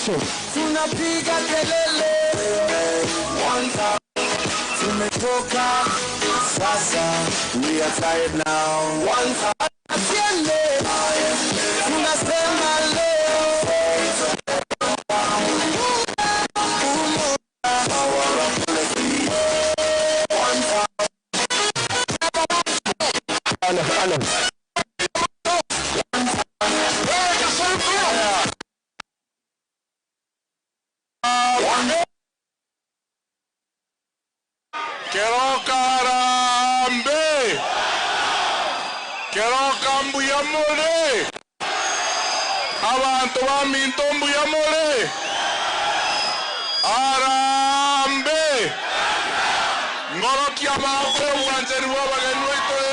Kesho tunapiga kelele, tumetoka sasa, we are tired now. Asiende, tunasema leo. Keroka mbuyamole abantu baminto mbuyamole arambe ngorokia maoko uwanjani wabageni wetu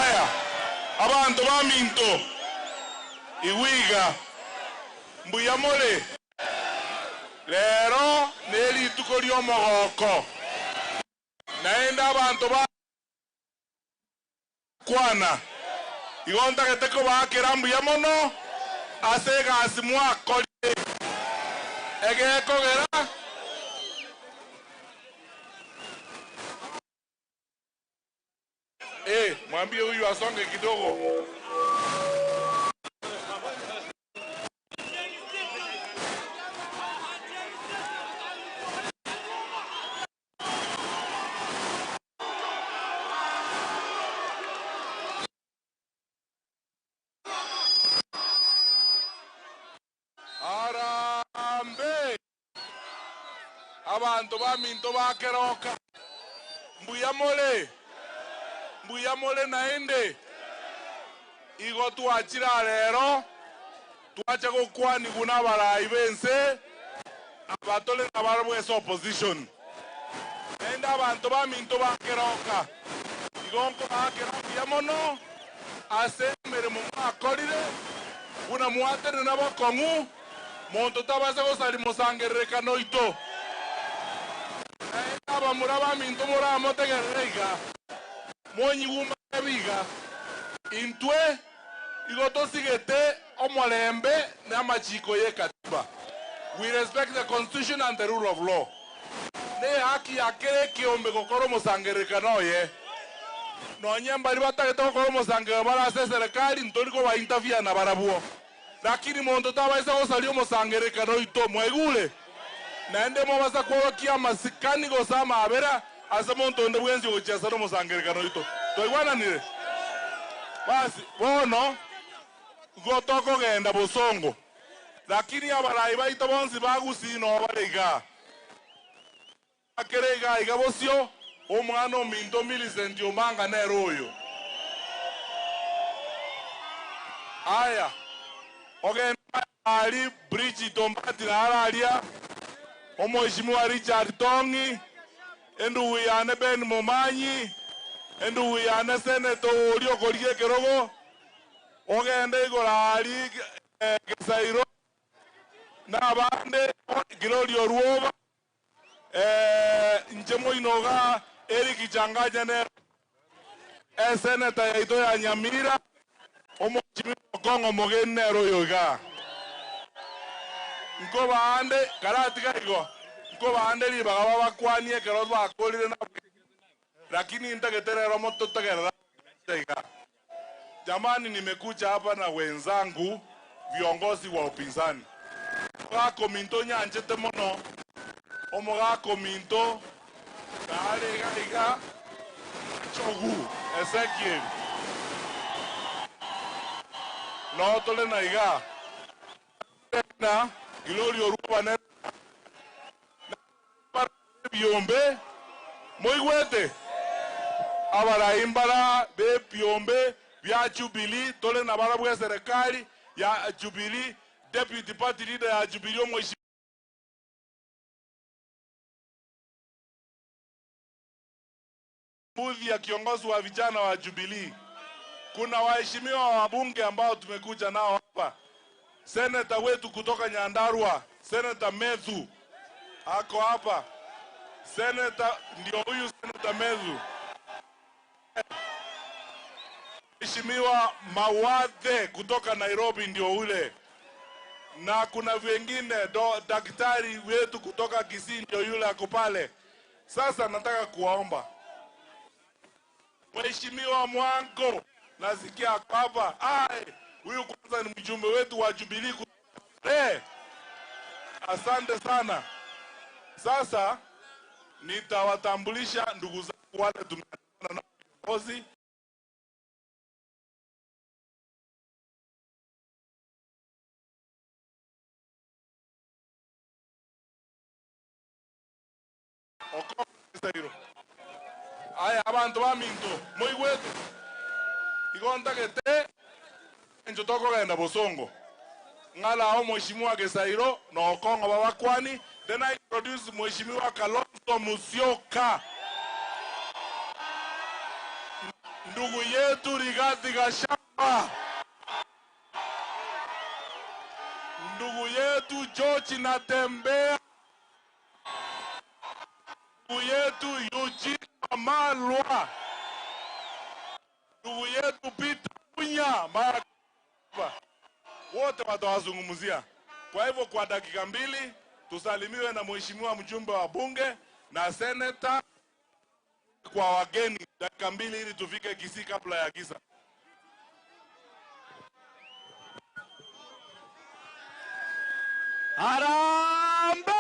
aya abantu baminto iwiga mbuyamole lero neli tukoli omogoko naenda abantu ba kwana igonta geteko bakera mbuyamono asega asimwa koli egekogera mwambie huyu asonge kidogo. Arambe abantu baminto bakeroka mbuyamole naende igo twachira lero twache gokwani guna barayi bense abatole nabarabwesa opposition naende abantu baminto bakeroka igonko bakeroka yamono asemere mu makorire guna muatere nabakong'u monto tabase gosali mosangerereka noito aba muraba minto mura motegerreiga monyiwuma biga intwe igoto sigete omolembe na machiko ye katiba. We respect the constitution and the rule of law. Ne haki yake kiombe kokoro mosangerereka noye no nyamba libatagete kokoro mosangerereka bara serikali ntoriko ba interfere na barabuo lakini monto tabaisa gosalio mosangerereka noito mwegule naende mobasa kwa masikani gosama abera ase monto nde bwenzi gochesa no mosangerereka noito toigwana nire basi bono gotoko genda bosongo lakini abarayi baito bonsi bagusino barega akerega igabosio omwana ominto Millicent Omanga nero oyo aya ogenda ali Bridget Ombati nararia omweshimiwa Richard Tongi enduwiyane Ben Momanyi enduwiyane Senator Olio Kolie Kerogo ogenda igora ali Gesairo nabande Glorio Ruoba njemo inoga Eric Changaja ne Senator yaito ya Nyamira omweshimiwa Kongo Mogenero yoga nko baande karatika igo nko baande libaga bakwanie kero bakolire na lakini nitageterera moto tagerera tega. Jamani, nimekuja hapa na wenzangu viongozi wa upinzani gako minto nyanjete mono omogako minto kale gaiga chogu Ezekiel no tole na iga na Glorio Ruba ne biombe moigwete abarayimbara be biombe bya Jubilee tole na barabwe serikali ya Jubilee deputy party leader ya Jubilee omweshimiwa budhi ya kiongozi wa vijana wa Jubilee. Kuna waheshimiwa wabunge ambao tumekuja nao hapa. Senator wetu kutoka Nyandarua, Senator Methu ako hapa. Senator ndio huyu Senator Methu. Mheshimiwa Mawadhe kutoka Nairobi ndio ule. na kuna wengine daktari wetu kutoka Kisii ndio yule ako pale. Sasa nataka kuwaomba Mheshimiwa Mwango, nasikia hapa. Huyu kwanza ni mjumbe wetu wa Jubilee. Asante sana. Sasa nitawatambulisha ndugu zangu wale tumeandamana na viongozi. Aya abantu baminto moigwetu igonta gete enjo toko genda Bosongo ngala ao Mheshimiwa Gesairo na Okongo babakwani. Then I introduce Mheshimiwa Kalonzo Musyoka, ndugu yetu Rigathi Gachagua, ndugu yetu George Natembeya, ndugu yetu Eugene Wamalwa, ndugu yetu Peter Munya, wote watawazungumzia. Kwa hivyo kwa dakika mbili tusalimiwe na Mheshimiwa mjumbe wa bunge na seneta kwa wageni, dakika mbili ili tufike Kisii kabla ya giza. Harambe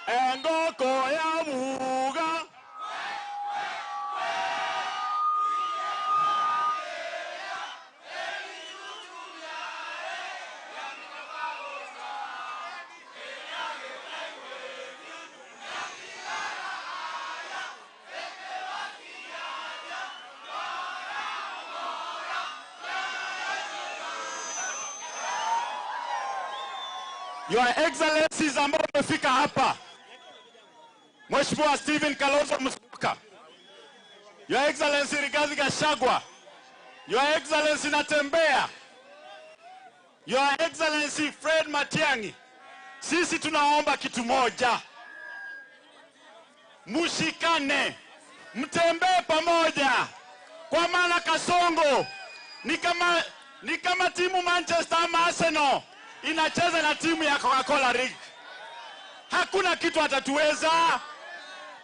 engoko ya muga Your Excellencies ambao wamefika hapa, Mheshimiwa Stephen Kalonzo Musyoka, Your Excellency Rigathi Gachagua, Your Excellency Natembeya, Your Excellency Fred Matiang'i, sisi tunaomba kitu moja: mushikane, mtembee pamoja, kwa maana Kasongo ni kama timu Manchester ama Arsenal inacheza na timu ya Coca-Cola League. Hakuna kitu atatuweza.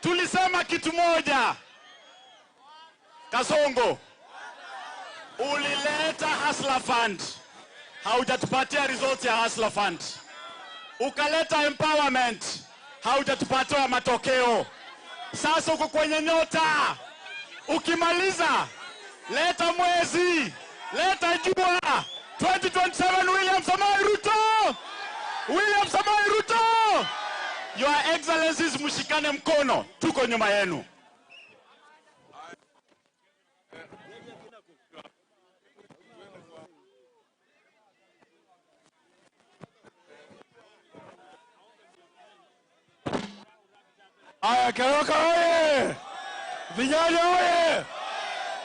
Tulisema kitu moja. Kasongo, ulileta Hustler Fund, haujatupatia results ya Hustler Fund. Ukaleta empowerment, haujatupatia matokeo. Sasa uko kwenye nyota. Ukimaliza, leta mwezi, leta jua. 2027 William Samoei Ruto! William Samoei Ruto! Your Excellencies, mshikane mkono, tuko nyuma yenu. Aya, Keroka oye! Vijana oye!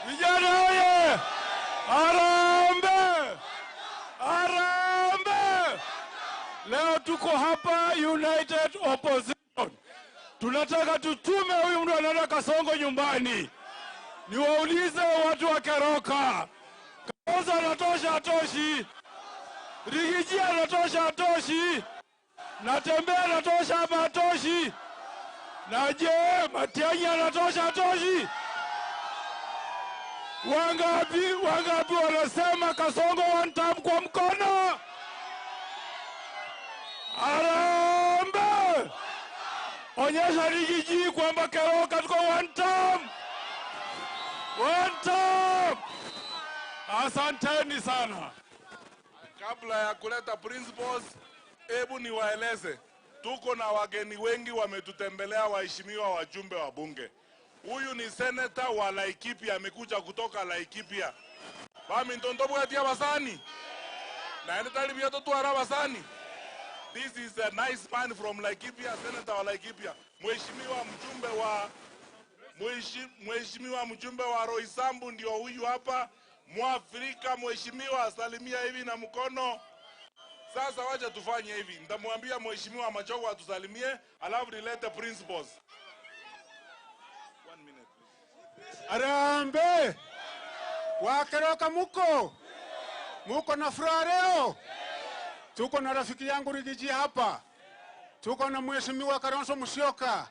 Vijana oye! Harambe! Harambe! Leo tuko hapa United Opposition. Tunataka tutume huyu mtu anaenda Kasongo nyumbani. Niwaulize watu wa Keroka, Kalonzo anatosha atoshi? Rigiji anatosha atoshi? Natembeya anatosha ama atoshi? Na je, Matiang'i anatosha atoshi? Wangapi wanasema Kasongo one term kwa mkono? Harambe! Onyesha Rigiji kwamba Keroka tuko one term. One term! Asanteni sana. Kabla ya kuleta principles, hebu niwaeleze. Tuko na wageni wengi wametutembelea, waheshimiwa wajumbe wa bunge. Huyu ni senator wa Laikipia, amekuja kutoka Laikipia. Bami ntontobu katia basani. Na ene talibia totuara basani. This is a nice man from Laikipia, senator wa Laikipia. Mheshimiwa mjumbe wa Roysambu ndio huyu hapa. Mwafrika mheshimiwa, salimia hivi na mkono. Sasa wacha tufanye hivi. Nitamwambia Mheshimiwa Machogo atusalimie, alafu nilete principles. 1 minute please. Harambe! Wa Keroka muko na furaha leo. tuko na rafiki yangu Rigiji hapa, tuko na Mheshimiwa Kalonzo Musyoka,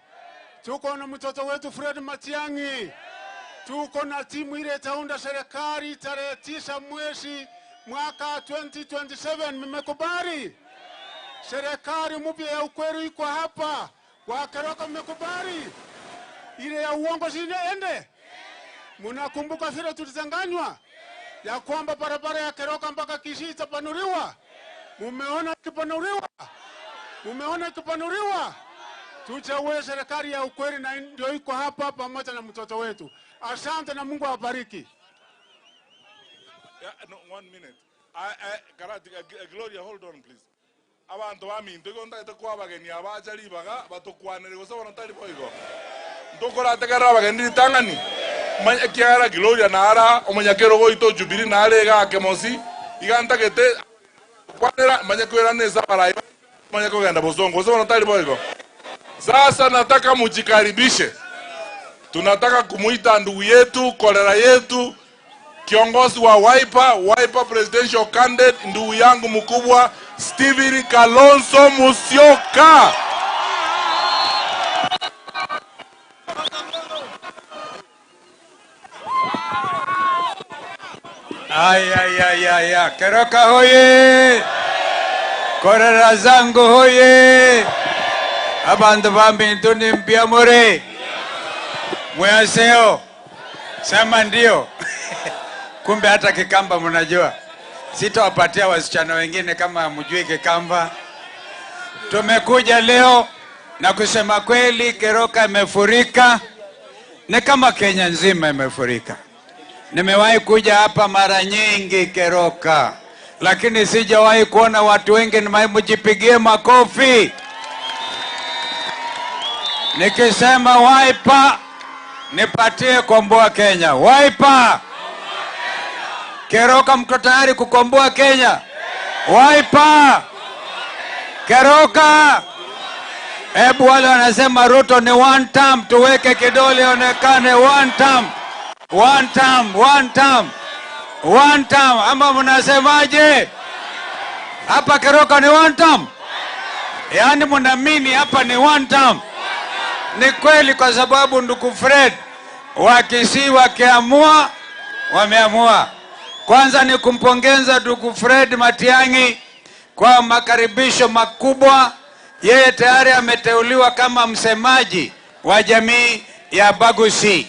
tuko na mtoto wetu Fred Matiang'i, tuko na timu ile itaunda serikali tarehe 9 mwezi mwaka 2027. Mmekubali? Serikali mpya ya ukweli iko hapa. Wakeroka mmekubali? Ile ya uongo siende? Mnakumbuka vile tulizanganywa ya kwamba barabara ya Keroka mpaka Kisii itapanuliwa? Mumeona ikipanuliwa? Mumeona ikipanuliwa? Tuchague serikali ya ukweli na ndio iko hapa pamoja na mtoto wetu. Asante na Mungu awabariki. Yeah, no, 1 minute. Gloria, hold on please. Abantu baminto gonda itakuwa bageni abajali baga batokwanere gusabona tali boigo. Ndokora tegara abageni tangani. Manya kiara Gloria nara omanyakero goito Jubilee nare ga kemosi iganta gete kwanera manya kwera neza para manya kugenda bozongo gusabona tali boigo. Sasa nataka mujikaribishe. Tunataka kumuita ndugu yetu, kolera yetu, kiongozi wa Wiper presidential candidate, ndugu yangu mkubwa Stephen Kalonzo Musyoka. Ay. Keroka hoye! Kolera zangu hoye! Abantu baminto ni mpiamore. Mwaseo. Sema ndio. Kumbe hata Kikamba mnajua. Sitawapatia wasichana wengine kama mjui Kikamba. Tumekuja leo na kusema kweli Keroka imefurika. Ni kama Kenya nzima imefurika. Nimewahi kuja hapa mara nyingi Keroka, lakini sijawahi kuona watu wengi. Mjipigie makofi. Nikisema Wiper, nipatie komboa Kenya. Wiper. Keroka mko tayari kukomboa Kenya? Wiper. Keroka. Hebu wale wanasema Ruto ni one term, tuweke kidole onekane one term. One term. Ama mnasemaje? Hapa Keroka ni one term? Yaani mnaamini hapa ni one term? Ni kweli, kwa sababu ndugu Fred wa Kisii wakiamua wameamua. Kwanza ni kumpongeza ndugu Fred Matiang'i kwa makaribisho makubwa. Yeye tayari ameteuliwa kama msemaji wa jamii ya Bagusi.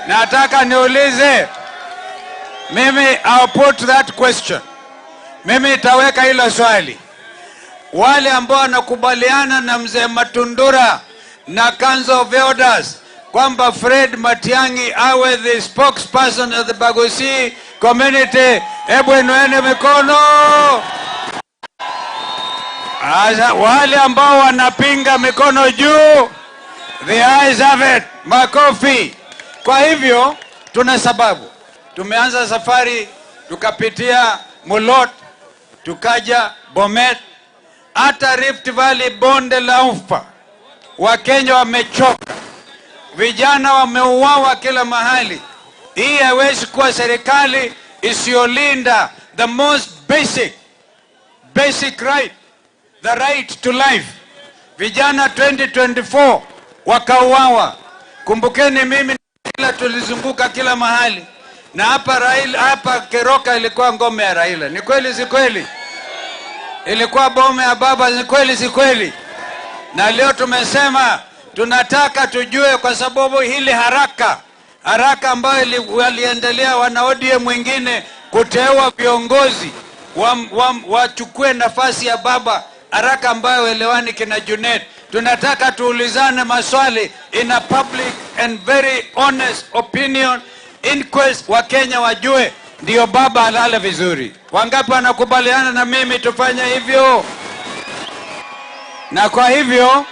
Nataka niulize, mimi I'll put that question. Mimi nitaweka hilo swali. Wale ambao wanakubaliana na mzee Matundura na Council of Elders kwamba Fred Matiang'i awe the spokesperson of the Bagusi community, hebu inueni mikono. Asa, wale ambao wanapinga mikono juu. The ayes have it. Makofi. Kwa hivyo tuna sababu. Tumeanza safari, tukapitia Mulot, tukaja Bomet, hata Rift Valley, bonde la Ufa. Wakenya wamechoka. Vijana wameuawa kila mahali. Hii haiwezi kuwa serikali isiyolinda the most basic right, the right to life. Vijana 2024 wakauawa. Kumbukeni mimi Raila tulizunguka kila mahali. Na hapa Keroka ilikuwa ngome ya Raila. Ni kweli si kweli? Ilikuwa bome ya baba, ni kweli si kweli? Na leo tumesema tunataka tujue, kwa sababu hili haraka ambayo waliendelea wana ODM mwingine kuteua viongozi wachukue nafasi ya baba, haraka ambayo elewani kina Junet. Tunataka tuulizane maswali in a public and very honest opinion inquest, wa Kenya wajue ndio baba alale vizuri. Wangapi wanakubaliana na mimi tufanye hivyo? Na kwa hivyo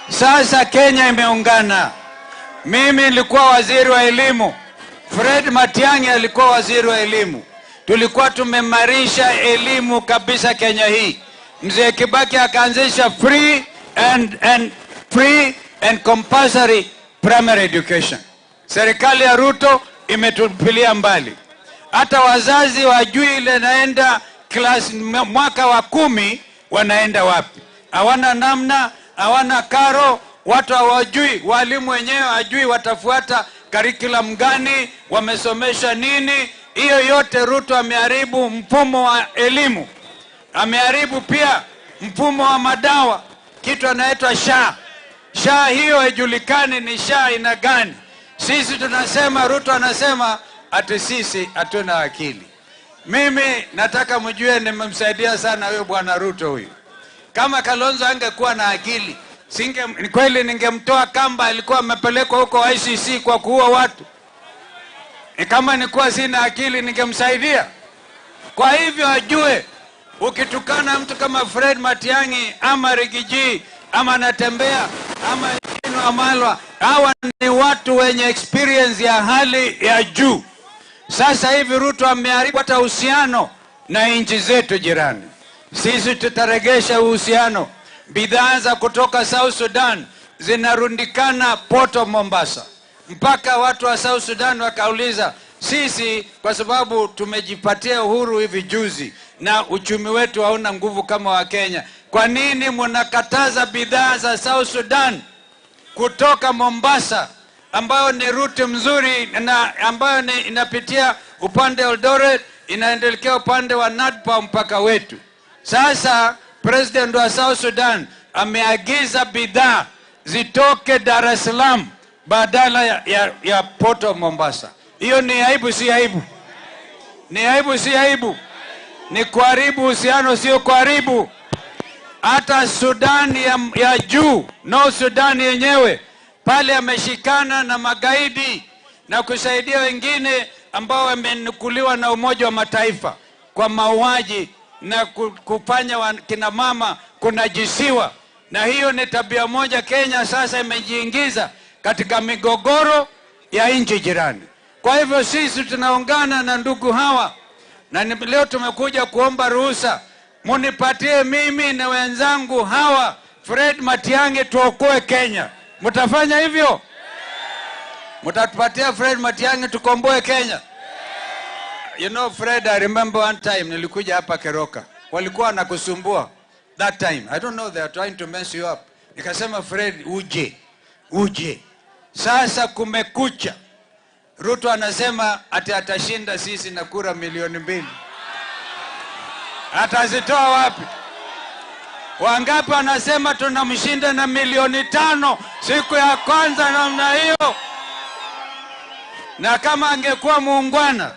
sasa Kenya imeungana. Mimi nilikuwa waziri wa elimu, Fred Matiang'i alikuwa waziri wa elimu. Tulikuwa tumemarisha elimu kabisa Kenya hii. Mzee Kibaki akaanzisha free and compulsory primary education. Serikali ya Ruto imetupilia mbali. Hata wazazi wajui ile naenda mwaka wa 10 wanaenda wapi? Hawana namna, hawana karo, watu hawajui, walimu wenyewe hawajui watafuata curriculum gani, wamesomesha nini. Hiyo yote Ruto ameharibu mfumo wa elimu. Ameharibu pia mfumo wa madawa, kitu anaitwa SHA. SHA hiyo haijulikani ni SHA ina gani. Sisi tunasema, Ruto anasema ati sisi hatuna akili. Mimi nataka mjue nimemsaidia sana huyo bwana Ruto huyu. Kama Kalonzo angekuwa na akili, kweli ningemtoa kamba alikuwa amepelekwa huko ICC kwa kuua watu. Kama nilikuwa sina akili ningemsaidia. Kwa hivyo ajue, ukitukana mtu kama Fred Matiang'i ama Rigiji ama Natembea ama Ino Amalwa, hawa ni watu wenye experience ya hali ya juu. Sasa hivi Ruto ameharibu hata uhusiano na nchi zetu jirani. Sisi tutaregesha uhusiano. Bidhaa za kutoka South Sudan zinarundikana Port of Mombasa. Mpaka watu wa South Sudan wakauliza, sisi kwa sababu tumejipatia uhuru hivi juzi na uchumi wetu hauna nguvu kama wa Kenya, kwa nini mnakataza bidhaa za South Sudan kutoka Mombasa, ambayo ni route mzuri na ambayo inapitia upande wa Eldoret, inaendelea upande wa Nadpa mpaka wetu? Sasa president wa South Sudan ameagiza bidhaa zitoke Dar es Salaam badala ya Port of Mombasa. Hiyo ni aibu, si aibu? Ni aibu, si aibu? Ni kuharibu uhusiano, sio kuharibu. Hata Sudan ya juu, North Sudan yenyewe, pale ameshikana na magaidi na kusaidia wengine ambao wamenukuliwa na Umoja wa Mataifa kwa mauaji na kufanya kina mama kunajisiwa. Na hiyo ni tabia moja Kenya sasa imejiingiza katika migogoro ya nchi jirani. Kwa hivyo sisi tunaungana na ndugu hawa, na leo tumekuja kuomba ruhusa, munipatie mimi na wenzangu hawa Fred Matiang'i tuokoe Kenya. Mtafanya hivyo? Mtatupatia Fred Matiang'i tukomboe Kenya? You know Fred, I remember one time nilikuja hapa Keroka. Walikuwa nakusumbua that time. I don't know, they are trying to mess you up. Nikasema Fred uje. Sasa kumekucha. Ruto anasema ati atashinda sisi na kura 2,000,000. Atazitoa wapi? Wangapi anasema tunamshinda na 5,000,000 siku ya kwanza namna hiyo? Na kama angekuwa muungwana,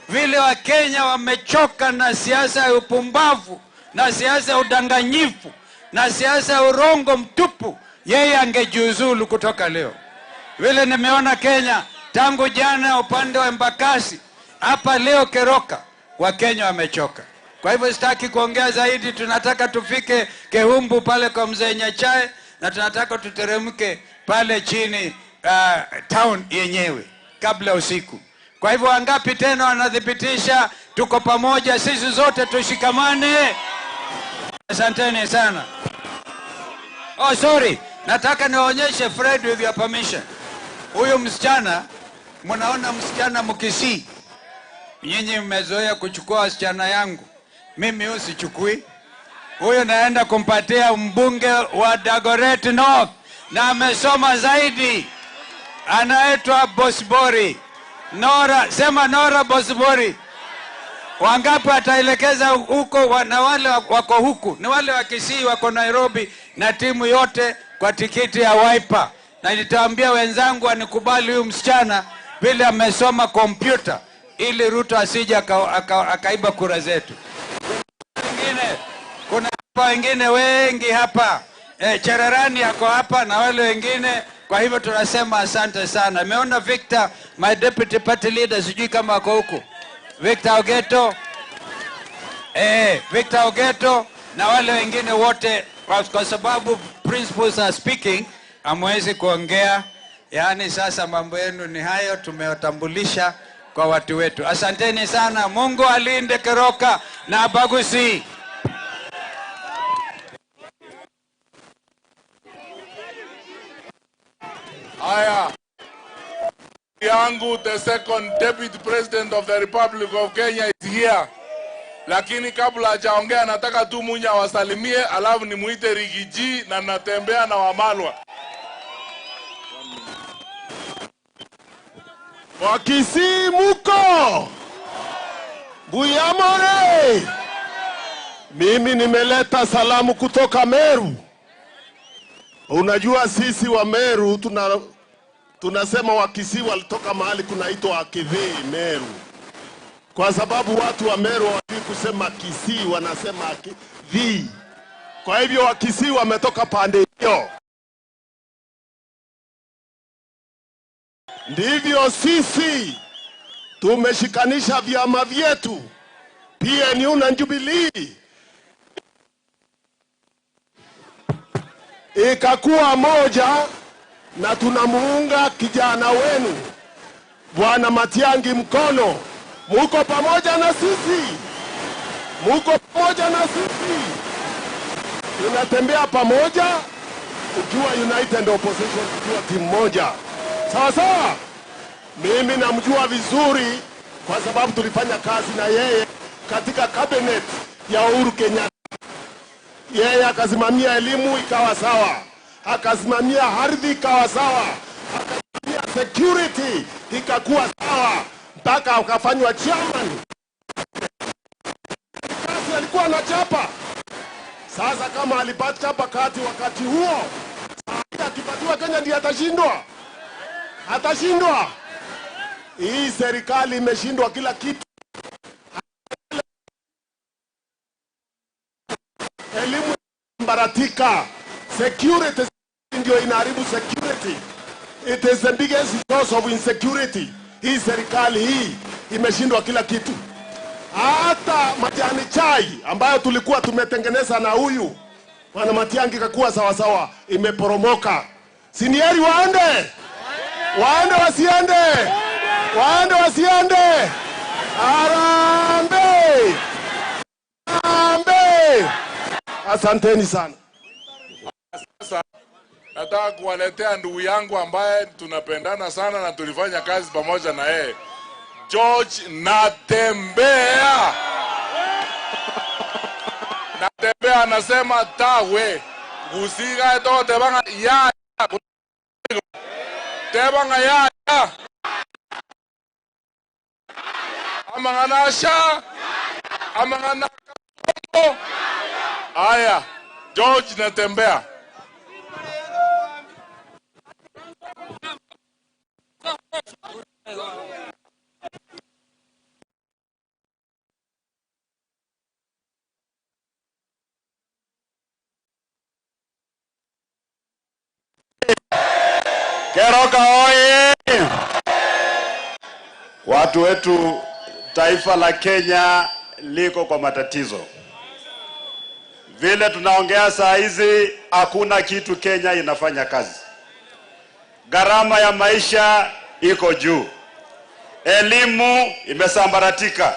vile wa Kenya wamechoka na siasa ya upumbavu, na siasa ya udanganyifu, na siasa ya urongo mtupu, yeye angejiuzulu kutoka leo. Vile nimeona Kenya tangu jana upande wa Embakasi, hapa leo Keroka, wa Kenya wamechoka. Kwa hivyo sitaki kuongea zaidi, tunataka tufike Kehumbu pale kwa Mzee Nyachae, na tunataka tuteremke pale chini town yenyewe kabla usiku. Kwa hivyo wangapi tena wanadhibitisha tuko pamoja, sisi zote tushikamane? Asanteni sana. Oh sorry, nataka niwaonyeshe Fred with your permission. Huyu msichana, mnaona msichana Mkisii. Nyinyi mmezoea kuchukua wasichana yangu. Mimi huyu sichukui. Huyu naenda kumpatia mbunge wa Dagoretti North na amesoma zaidi. Anaitwa Bosbori. Nora, sema Nora Bosbori. Wangapi ataelekeza huko, na wale wako huku, na wale wa Kisii wako Nairobi na timu yote kwa tikiti ya Wiper. Na nitaambia wenzangu anikubali huyu msichana vile amesoma kompyuta, ili Ruto asije akaiba kura zetu. Kuna hapa wengine wengi hapa. Cherarani yako hapa na wale wengine. Kwa hivyo tunasema asante sana. Nimeona Victor, my deputy party leader, sijui kama wako huko. Victor Ogeto. Victor Ogeto na wale wengine wote, kwa sababu principals are speaking, hamwezi kuongea. Yaani sasa mambo yenu ni hayo, tumewatambulisha kwa watu wetu. Asanteni sana. Mungu alinde Keroka na Abagusi. Aya. Yangu, the second deputy president of the Republic of Kenya, is here. lakini kabla hajaongea nataka tu Munya wasalimie, alafu nimuite Rigiji na natembea na Wamalwa. Wakisii muko Buyamore. Mimi nimeleta salamu kutoka Meru. Unajua sisi wa Meru tunasema Wakisii walitoka mahali kunaitwa Akivii Meru, kwa sababu watu wa Meru hawajui kusema Kisii, wanasema Akivii. Kwa hivyo Wakisii wametoka pande hiyo. Ndivyo sisi tumeshikanisha vyama vyetu PNU na Jubilee, ikakuwa moja, na tunamuunga kijana wenu Bwana Matiang'i mkono. Muko pamoja na sisi, muko pamoja na sisi, tunatembea pamoja, ukiwa United Opposition, ukiwa timu moja. Sawa sawa. Mimi namjua vizuri kwa sababu tulifanya kazi na yeye katika cabinet ya Uhuru Kenyatta. Yeye akasimamia elimu ikawa sawa, akasimamia ardhi ikawa sawa, akasimamia security ikakuwa sawa, mpaka akafanywa chairman. Kazi alikuwa anachapa. Sasa kama alipata chapa wakati huo, sasa akipatiwa Kenya ndiye atashindwa. Atashindwa. Hii serikali imeshindwa kila kitu. Elimu mbaratika, security ndio inaharibu security. It is the biggest source of insecurity. Hii serikali hii imeshindwa kila kitu. Hata majani chai ambayo tulikuwa tumetengeneza na huyu Bwana Matiang'i kakuwa sawa sawa, imeporomoka. Sinieri waende. Waende wasiende. Waende wasiende. Arambe. Arambe. Asanteni sana. Sasa nataka kuwaletea ndugu yangu ambaye tunapendana sana na tulifanya kazi pamoja na yeye, George Natembeya. Natembeya anasema tawe gusiga to tebanga ya tebanga ya amanganasha amangana. Aya, George Natembeya. Keroka oye! Watu wetu, taifa la Kenya liko kwa matatizo. Vile tunaongea saa hizi hakuna kitu Kenya inafanya kazi. Gharama ya maisha iko juu. Elimu imesambaratika.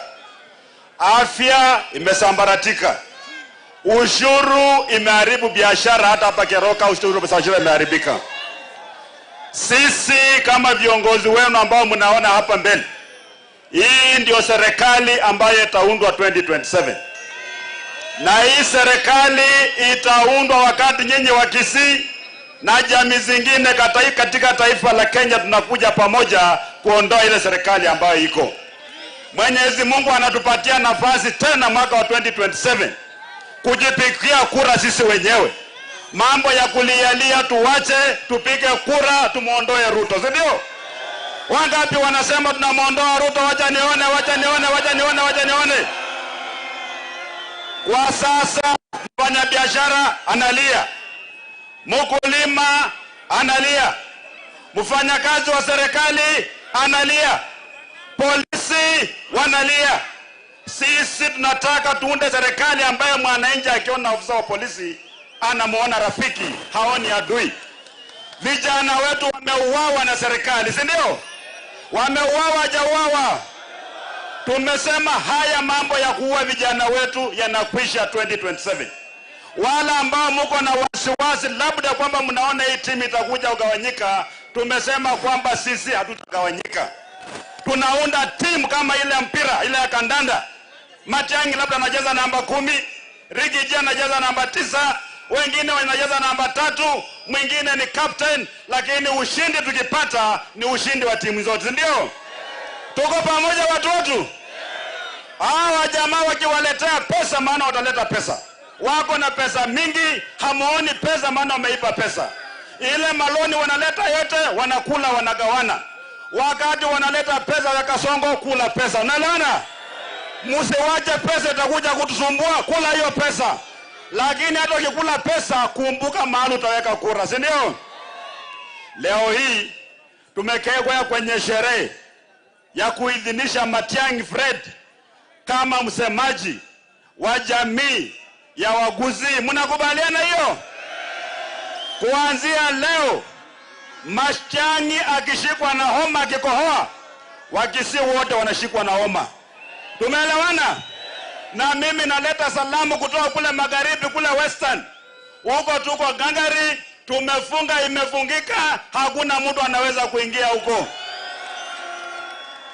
Afya imesambaratika. Ushuru imeharibu biashara, hata hapa Keroka ushuru imeharibika. Sisi kama viongozi wenu ambao mnaona hapa mbele, hii ndio serikali ambayo itaundwa 2027. Na hii serikali itaundwa wakati nyinyi wa Kisii na jamii zingine katika taifa la Kenya tunakuja pamoja kuondoa ile serikali ambayo iko. Mwenyezi Mungu anatupatia nafasi tena mwaka wa 2027 kujipigia kura sisi wenyewe. Mambo ya kulialia tuwache, tupige kura tumuondoe Ruto, si ndio? Wangapi wanasema tunamuondoa Ruto? Wacha nione, wacha nione, wacha nione, wacha nione. Kwa sasa mfanya biashara analia, mkulima analia, mfanyakazi wa serikali analia, polisi wanalia. Sisi tunataka tuunde serikali ambayo mwananchi akiona ofisa wa polisi anamuona rafiki, haoni adui. Vijana wetu wameuawa na serikali, si ndio? Wameuawa, hajauawa. Tumesema haya mambo ya kuua vijana wetu yanakwisha 2027. Wala ambao mko na wasiwasi labda kwamba mnaona hii timu itakuja kugawanyika, tumesema kwamba sisi hatutagawanyika. Tunaunda timu kama ile mpira, ile ya kandanda. Matiang'i labda anacheza namba 10, Rigiji anacheza namba 9, wengine wanacheza namba 3, mwingine ni captain, lakini ushindi tukipata ni ushindi wa timu zote, ndio? Tuko pamoja watu? Hawa jamaa wakiwaletea pesa, maana wataleta pesa. Wako na pesa mingi, hamuoni pesa maana wameipa pesa. Ile maloni wanaleta yote, wanakula wanagawana. Wakati wanaleta pesa ya Kasongo, kula pesa. Unaelewana? Msiwache pesa itakuja kutusumbua, kula hiyo pesa. Lakini hata ukikula pesa, kumbuka mahali utaweka kura, si ndio? Leo hii tumekekwa kwenye sherehe ya kuidhinisha Matiang'i Fred kama msemaji wa jamii ya Waguzi. Mnakubaliana hiyo? Kuanzia leo Matiang'i akishikwa na homa, akikohoa, Wakisii wote wanashikwa na homa. Tumeelewana? Na mimi naleta salamu kutoka kule magharibi, kule Western. Huko tuko gangari, tumefunga, imefungika, hakuna mtu anaweza kuingia huko.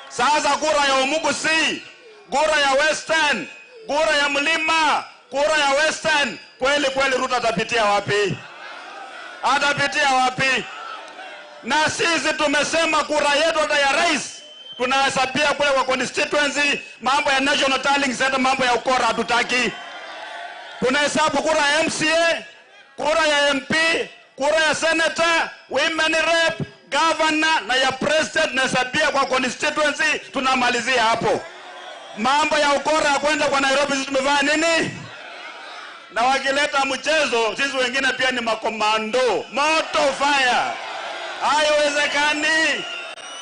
Sasa kura ya Umugusi, kura ya Western, kura ya Mlima, kura ya Western, kweli Ruto atapitia wapi? Atapitia wapi? Na sisi tumesema kura yetu hata ya rais tunahesabia kule kwa constituency. Mambo ya national tallying center, mambo ya ukora hatutaki. Tunahesabu kura ya MCA, kura ya MP, kura ya senator, women rep, governor na ya president tunahesabia kwa constituency, tunamalizia hapo. Mambo ya ukora ya kwenda kwa Nairobi sisi tumefanya nini? Na wakileta mchezo, sisi wengine pia ni makomando. Moto fire. Haiwezekani.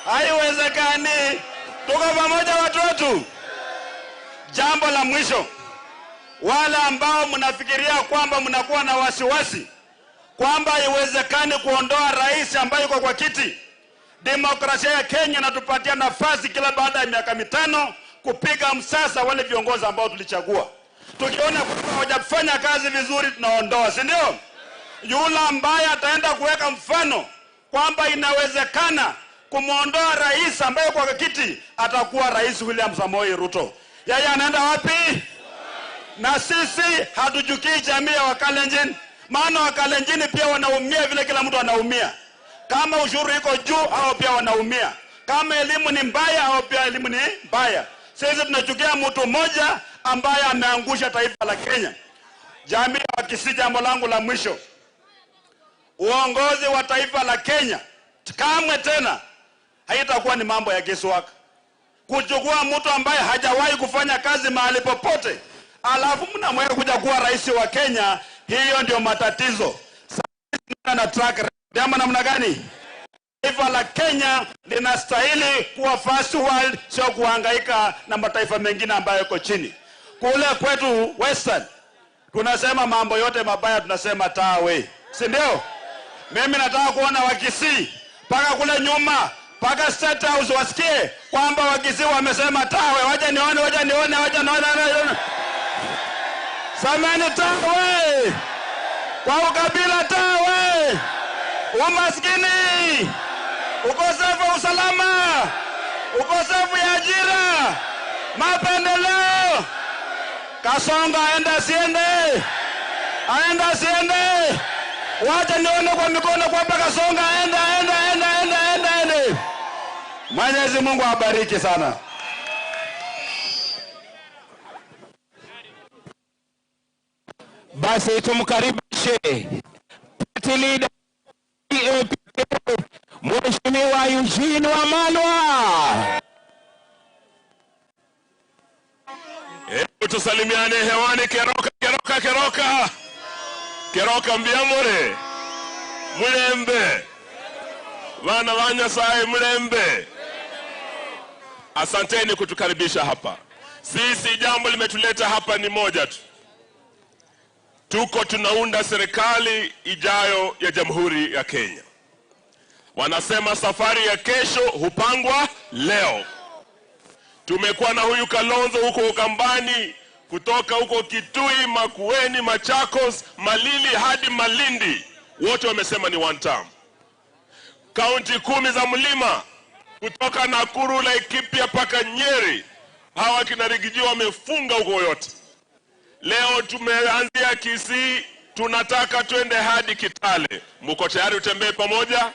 Haiwezekani. Tuko pamoja watu? Jambo la mwisho, wale ambao mnafikiria kwamba mnakuwa na wasiwasi kwamba haiwezekani kuondoa rais ambaye yuko kwa kiti, demokrasia ya Kenya inatupatia nafasi kila baada ya miaka 5 kupiga msasa wale viongozi ambao tulichagua. Tukiona kwamba hawajafanya kazi vizuri, tunaondoa, si ndio? Yule ambaye ataenda kuweka mfano kwamba inawezekana kumuondoa rais ambaye kwa kiti, atakuwa Rais William Samoei Ruto. Yeye anaenda wapi? Na sisi hatujukii jamii ya Wakalenjin, maana Wakalenjin pia wanaumia vile kila mtu anaumia. Kama ushuru iko juu, hao pia wanaumia. Kama elimu ni mbaya, hao pia elimu ni mbaya. Sisi tunachukia mtu mmoja ambaye ameangusha taifa la Kenya. Jamii ya Kisii, jambo langu la mwisho, uongozi wa taifa la Kenya kamwe tena haitakuwa ni mambo ya kiswaka. Kuchukua mtu ambaye hajawahi kufanya kazi mahali popote, alafu mnamweka kuja kuwa rais wa Kenya, hiyo ndio matatizo. Sasa na track record namna gani? Taifa la Kenya linastahili kuwa first world, sio kuhangaika na mataifa mengine ambayo yako chini. Kule kwetu Western tunasema mambo yote mabaya tunasema tawe, si ndio? Mimi nataka kuona Wakisii paka kule nyuma, paka State House wasikie kwamba Wakisii wamesema tawe. Wacha nione. Sameni tawe. Kwa ukabila tawe. Umaskini, ukosefu wa usalama, ukosefu ya ajira, mapendeleo. Kasongo aenda siende. Wacha nione kwa mikono kwamba Kasongo aenda. Mwenyezi Mungu awabariki sana. Basi tumkaribishe party leader Mheshimiwa Eugene Wamalwa. Tusalimiane hewani. Keroka mbiamore mulembe wana wanya sai mulembe. Asanteni kutukaribisha hapa. Sisi jambo limetuleta hapa ni moja tu. Tunaunda serikali ijayo ya Jamhuri ya Kenya. Wanasema safari ya kesho hupangwa leo. Tumekuwa na huyu Kalonzo huko Ukambani, kutoka huko Kitui, Makueni, Machakos, Malili hadi Malindi, wote wamesema ni one term. Kaunti 10 za Mlima, kutoka Nakuru, Laikipia paka Nyeri, hawa kina Rigiji wamefunga huko yote. Leo tumeanzia Kisii, tunataka twende hadi Kitale. Mko tayari utembee pamoja?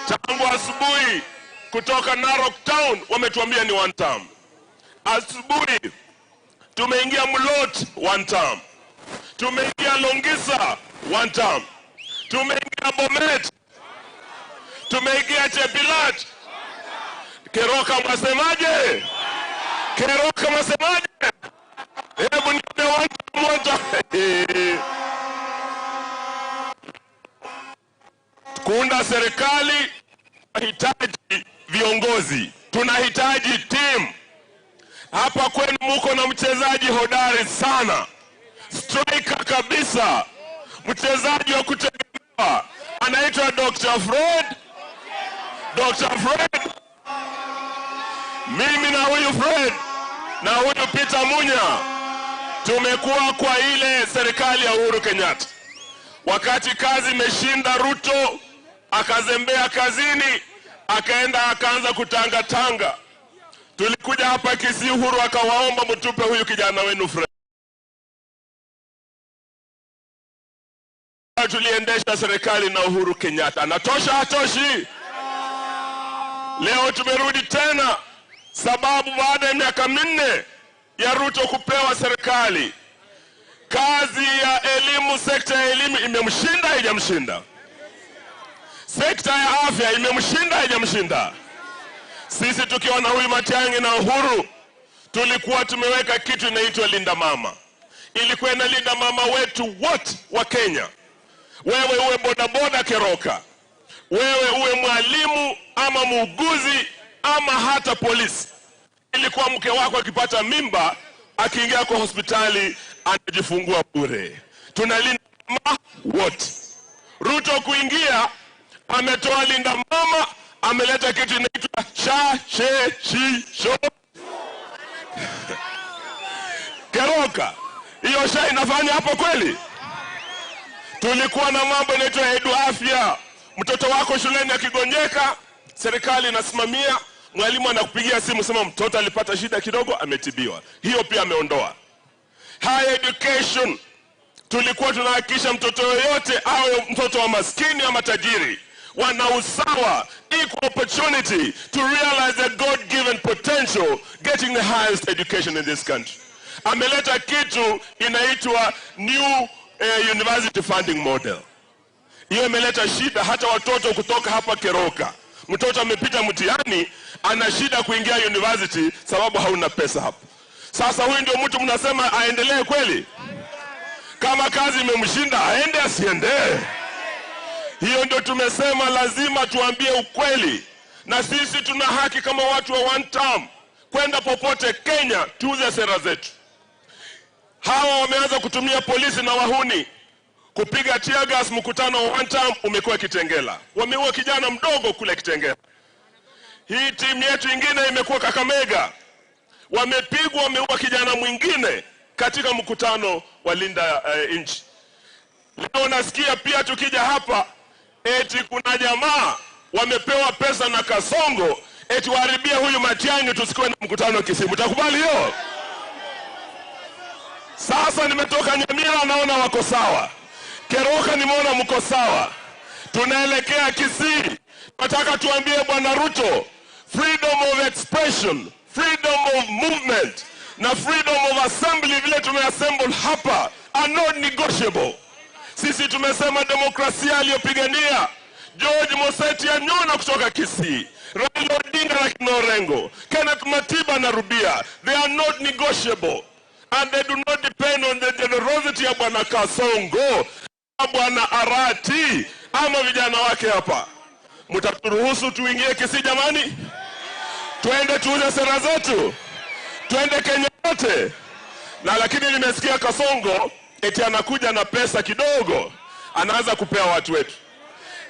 Tangu asubuhi kutoka Narok Town wametuambia ni one term. Asubuhi tumeingia Mulot one term. Tumeingia Longisa one term. Tumeingia Bomet. Tumeingia Chepilat. Keroka mwasemaje? Keroka mwasemaje? Hebu nione one term. Kuunda serikali tunahitaji viongozi, tunahitaji team. Hapa kwenu muko na mchezaji hodari sana, striker kabisa, mchezaji wa kutegemewa, anaitwa Dr. Fred. Dr. Fred, mimi na huyu Fred na huyu Peter Munya tumekuwa kwa ile serikali ya Uhuru Kenyatta. Wakati kazi imeshinda Ruto, akazembea kazini, akaenda akaanza kutangatanga. Tulikuja hapa Kisii, Uhuru akawaomba mtupe huyu kijana wenu Fred. Tuliendesha serikali na Uhuru Kenyatta. Anatosha hatoshi? Leo tumerudi tena sababu baada ya miaka 4 ya Ruto kupewa serikali, kazi ya elimu, sekta ya elimu imemshinda, haijamshinda? Sekta ya afya imemshinda, haijamshinda? Sisi tukiwa na huyu Matiang'i na Uhuru tulikuwa tumeweka kitu inaitwa Linda Mama. Ilikuwa inalinda mama wetu wote wa Kenya. Wewe uwe bodaboda Keroka, wewe uwe mwalimu ama muuguzi ama hata polisi, ilikuwa mke wako akipata mimba, akiingia kwa hospitali anajifungua bure. Tunalinda mama wote. Ruto kuingia ametoa Linda Mama, ameleta kitu inaitwa sho. Keroka, hiyo sha inafanya hapo kweli? Tulikuwa na mambo inaitwa Edu Afya. Mtoto wako shuleni akigonjeka, serikali inasimamia, mwalimu anakupigia simu sema mtoto alipata shida kidogo, ametibiwa. Hiyo pia ameondoa. Higher education, tulikuwa tunahakikisha mtoto yoyote awe mtoto wa maskini ama tajiri, wana usawa, equal opportunity to realize their God-given potential, getting the highest education in this country. Ameleta kitu inaitwa New University Funding Model. Hiyo imeleta shida, hata watoto kutoka hapa Keroka, mtoto amepita mtihani, ana shida kuingia university sababu hauna pesa hapo. Sasa huyu ndio mtu mnasema aendelee kweli? Kama kazi imemshinda aende asiende? Hiyo ndio tumesema lazima tuambie ukweli. Na sisi tuna haki kama watu wa one term kwenda popote Kenya tuuze sera zetu. Hawa wameanza kutumia polisi na wahuni kupiga tear gas. Mkutano wa one term umekuwa Kitengela, wameua kijana mdogo kule Kitengela. Hii timu yetu ingine imekuwa Kakamega, wamepigwa, wameua kijana mwingine katika mkutano wa Linda Inchi. Leo nasikia pia tukija hapa eti kuna jamaa wamepewa pesa na Kasongo eti waharibia huyu Matiang'i tusikuwe na mkutano Kisii. Mtakubali hiyo? Sasa nimetoka Nyamira, naona wako sawa. Keroka nimeona mko sawa. Tunaelekea Kisii. Nataka tuambie Bwana Ruto, freedom of expression, freedom of movement na freedom of assembly vile tumeassemble hapa are not negotiable. Sisi tumesema demokrasia aliyopigania George Moseti Anyona kutoka Kisii, Raila Odinga na Kinorengo, Kenneth Matiba na Rubia, they are not negotiable. And they do not depend on the generosity ya Bwana Kasongo, Bwana Arati ama vijana wake hapa. Mtaturuhusu tuingie Kisii jamani? Tuende tuuze sera zetu? Tuende Kenya yote? Na lakini nimesikia Kasongo eti anakuja na pesa kidogo, anaanza kupea watu wetu.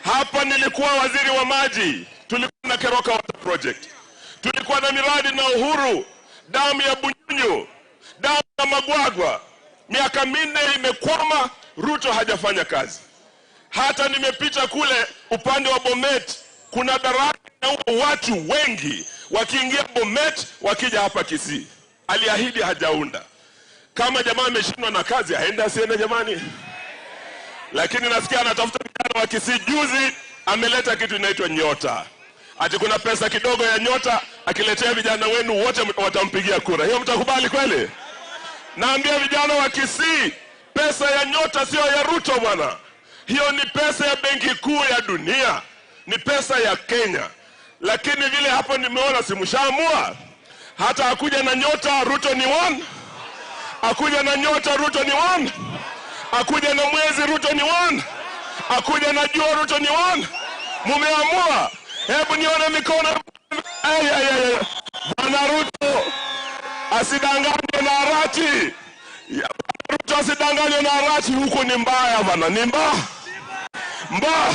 Hapa nilikuwa waziri wa maji, tulikuwa na Keroka Water Project. Tulikuwa na miradi na Uhuru, damu ya Bunyunyu, damu ya Magwagwa. Miaka 4 imekwama, Ruto hajafanya kazi. Hata nimepita kule upande wa Bomet, kuna daraja na watu wengi wakiingia Bomet, wakija hapa Kisii. Aliahidi hajaunda. Kama jamaa ameshindwa na kazi, aende asiende jamani. Lakini nasikia anatafuta vijana wa Kisii. Juzi ameleta kitu inaitwa Nyota. Ati kuna pesa kidogo ya Nyota, akiletea vijana wenu wote watampigia kura. Hiyo mtakubali kweli? Naambia vijana wa Kisii, pesa ya Nyota sio ya Ruto bwana. Hiyo ni pesa ya Benki Kuu ya Dunia. Ni pesa ya Kenya. Lakini vile hapo nimeona simshaamua. Hata akuja na Nyota Ruto ni one. Akuja na Nyota Ruto ni one. Akuja na mwezi Ruto ni one. Akuja na jua Ruto ni one. Mumeamua. Hebu nione mikono. Bwana Ruto asidanganywe na Arati. Ruto asidanganywe na Arati, huko ni mbaya bwana, ni mbaya. Mbaya.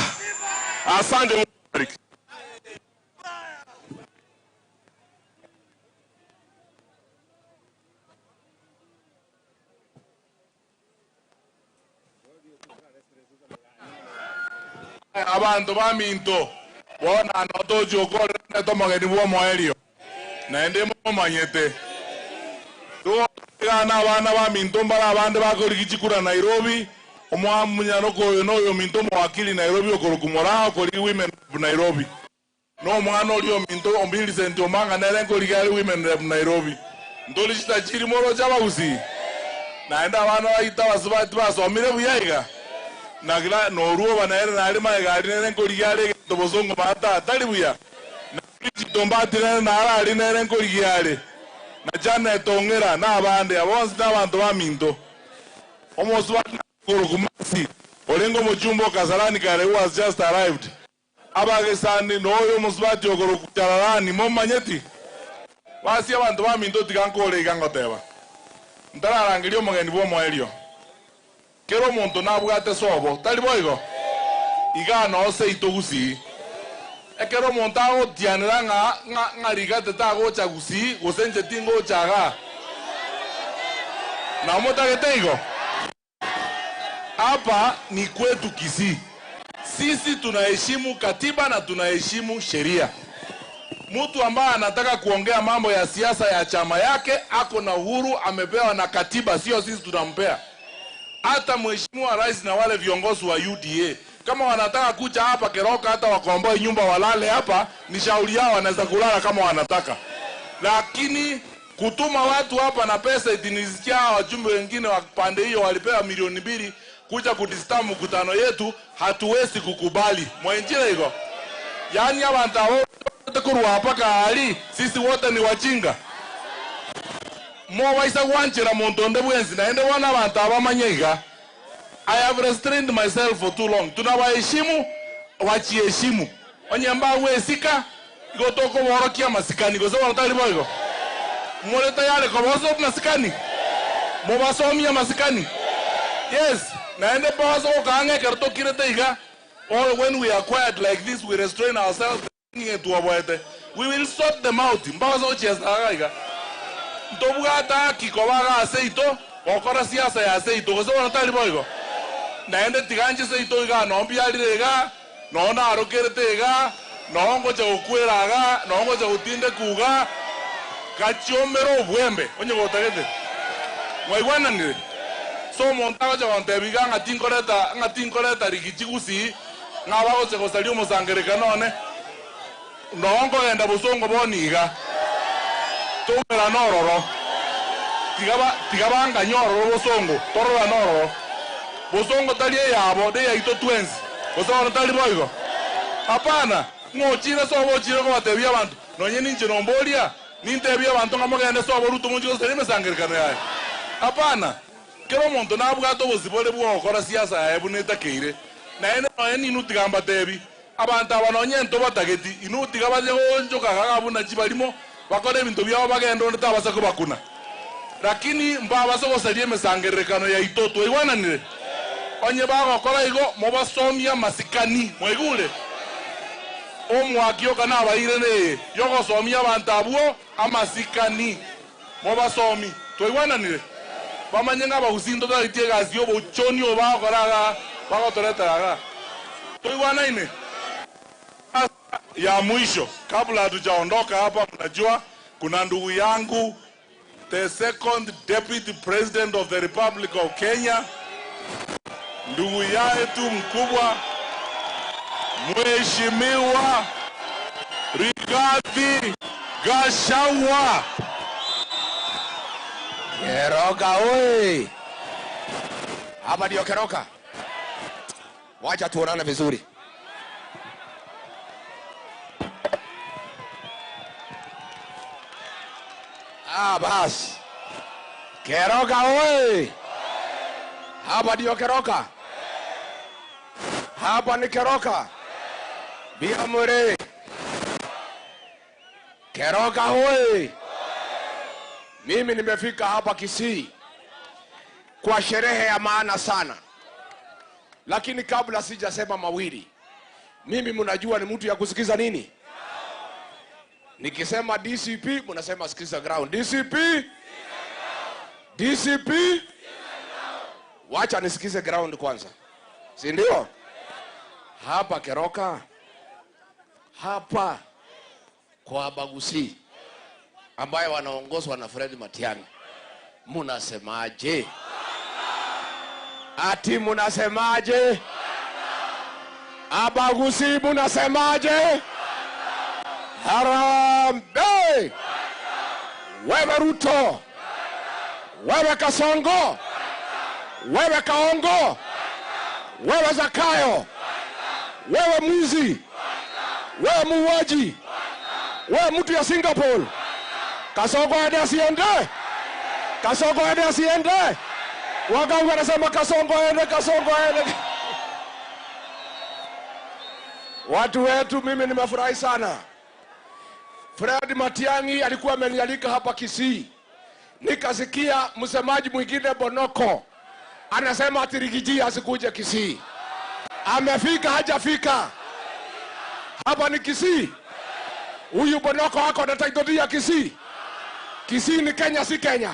Asante Mungu. Abantu baminto bona notojo kole neto mageni bwo moelio naende mo manyete to kana bana baminto mbara abande bakorigichikura Nairobi omwamunyano koyo noyo minto mwakili Nairobi okorokumora okori women of Nairobi no mwana olio minto ombili senti omanga nere nkorigali women of Nairobi ndoli chitachiri moro chabausi naenda abana baita basubati basomire buyaiga nagila noruo banaere nari maigari nere nkorigali tobozongo mata atalibuya na chitombatire na ari nere nkorigali na jana tongera na abande abonse n'abantu baminto omoswa kurukumasi olengo mujumbo Kasarani kare was just arrived abagesani noyo musbati okurukutararani momanyeti basi abantu baminto tikankore ikangoteba ntararangilio mugeni bwo moelio kero muntu nabwate sobo tali boigo igana ose itogusi ekero muntu agotianira ng'arigate tagocha gusi gosenje tingo chaga na mutageteigo. Hapa ni kwetu Kisii. Sisi tunaheshimu katiba na tunaheshimu sheria. Mtu ambaye anataka kuongea mambo ya siasa ya chama yake ako na uhuru, amepewa na katiba, sio sisi tunampea. Hata mheshimiwa rais na wale viongozi wa UDA kama wanataka kuja hapa Keroka hata wakomboe nyumba walale hapa, ni shauri yao, wanaweza kulala kama wanataka. Lakini kutuma watu hapa na pesa, itinisikia wajumbe wengine wa pande hiyo walipewa milioni 2 kuja kudisturb mkutano yetu, hatuwezi kukubali. Mwenjira hiyo. Yaani abantu wote kurwa hapa kali, sisi wote ni wajinga. Mo waisa wanchira montonde bwenzi na ende wana abantu abamanyega. I have restrained myself for too long. Tunawaheshimu, wachiheshimu. Onyamba wesika igotoko borokia masikani gozo wanatali boigo. Mwoleta yale kwa bozo masikani. Mobasomia masikani. Yes, naende bawazo kaange kerto kirete iga. All when we are quiet like this, we restrain ourselves. We will sort them out. Bawazo chiesa iga. Ntobugata kikobaga aseito, okora siasa ya aseito. Gozo wanatali boigo. Naende tiganche seito iga, nombi alirega, nona arokerete iga, nongo cha ukweraga, nongo cha utinde kuga. Kachomero bwembe onye gotagete waigwana nire so montaga cha wantebiga ngatinkoreta rikichigusi ngabago se gosalio musangereka none nongo genda busongo boniga tumera nororo tigaba nganyororo busongo torora nororo busongo talie yabo de yaito twenzi busongo tali boigo hapana ngochira so bochira ko batebia abantu nonye ninje nombolia nintebia abantu ngamogende so boruto munjo serime sangerikano yae hapana kero muntu nabwato bozibole bwo okora siasa yae bunetakeire na ene eni nutigamba tebi abantu abanonye nto batageti inutigabaje onjo kagabuna chibalimo bakore bintu byabo bagendo ntabasa ko bakuna lakini mbaba so bosalie mesangerikano ya itoto iwananire onye bagokora igo mobasomia masikani mwegule omwakio kana abairene yogosomia abantu abuo amasikani mobasomi toigwananire bamanyenga abagusindo taritie gazio bochoni obakoraga bagotoretaga toigwanaine ya mwisho kabla hatujaondoka hapa, mnajua kuna ndugu yangu the second deputy president of the Republic of Kenya, ndugu yetu mkubwa Mheshimiwa Rigathi Gachagua. Keroka oi. Hapa ndio Keroka. Wacha tuonane vizuri. Basi. Keroka oi. Hapa ndio Keroka. Hapa ni Keroka. Biamure. Keroka oi. Mimi nimefika hapa Kisii kwa sherehe ya maana sana. Lakini kabla sijasema mawili, mimi mnajua ni mtu ya kusikiza nini? Nikisema DCP, mnasema sikiza ground. DCP? DCP? Wacha nisikize ground kwanza. Si ndio? Hapa Keroka, hapa kwa Bagusi ambayo wanaongozwa na Fred Matiang'i, munasemaje? Ati munasemaje? Abagusi munasemaje? Harambee! Wewe Ruto, wewe Kasongo, wewe Kaongo, wewe Zakayo, wewe mwizi, wewe muuaji, wewe mtu ya Singapore, Kasongo aende asiende? Kasongo aende asiende? Waganga wanasema Kasongo aende, Kasongo aende. Watu wetu, mimi nimefurahi sana. Fred Matiang'i alikuwa amenialika hapa Kisii. Nikasikia msemaji mwingine Bonoko anasema ati Rigiji asikuje Kisii. Amefika hajafika? Hapa ni Kisii. Huyu Bonoko wako na title ya Kisii. Kisii ni Kenya, si Kenya.